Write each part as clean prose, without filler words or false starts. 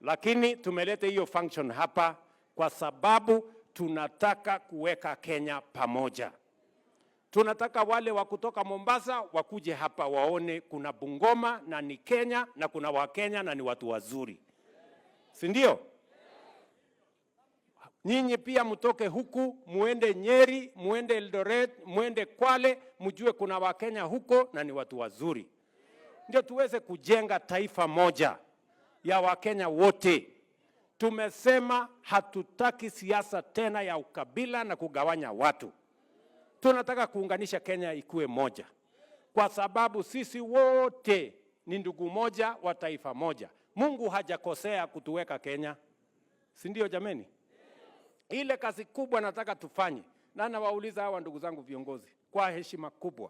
Lakini tumeleta hiyo function hapa kwa sababu tunataka kuweka Kenya pamoja. Tunataka wale wa kutoka Mombasa wakuje hapa waone kuna Bungoma na ni Kenya na kuna Wakenya na ni watu wazuri. Si ndio? Nyinyi pia mtoke huku, muende Nyeri, muende Eldoret, muende Kwale, mjue kuna Wakenya huko na ni watu wazuri. Ndio tuweze kujenga taifa moja ya Wakenya wote. Tumesema hatutaki siasa tena ya ukabila na kugawanya watu. Tunataka kuunganisha Kenya ikuwe moja. Kwa sababu sisi wote ni ndugu moja wa taifa moja. Mungu hajakosea kutuweka Kenya. Si ndio jameni? Ile kazi kubwa nataka tufanye. Na nawauliza hawa ndugu zangu viongozi kwa heshima kubwa.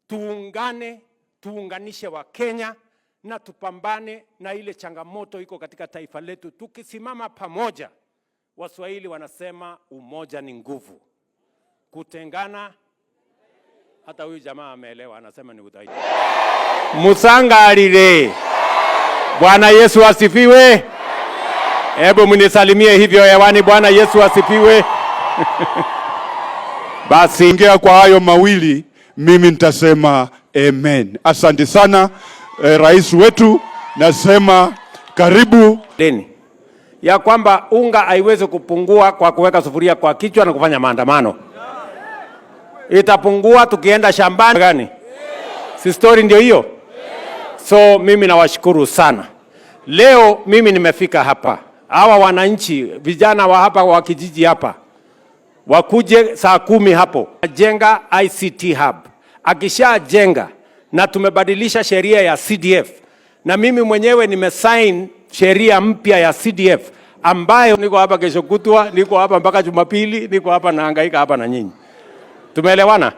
Tuungane, tuunganishe wa Kenya na tupambane na ile changamoto iko katika taifa letu. Tukisimama pamoja, Waswahili wanasema umoja ni nguvu. Kutengana, hata huyu jamaa ameelewa, anasema ni udhaifu. Musangalile. Bwana Yesu asifiwe. Hebu mnisalimie hivyo hewani. Bwana Yesu asifiwe. Basi ongea kwa hayo mawili, mimi nitasema amen. Asante sana rais wetu, nasema karibu. Ya kwamba unga haiwezi kupungua kwa kuweka sufuria kwa kichwa na kufanya maandamano. Itapungua tukienda shambani gani? Si story ndio hiyo? So mimi nawashukuru sana. Leo mimi nimefika hapa. Hawa wananchi, vijana wa hapa wa kijiji hapa, wakuje saa 10 hapo. Jenga ICT hub. Akisha jenga na tumebadilisha sheria ya CDF. Na mimi mwenyewe nimesign sheria mpya ya CDF ambayo niko hapa kesho kutwa, niko hapa mpaka Jumapili, niko hapa nahangaika hapa na nyinyi. Tumeelewana?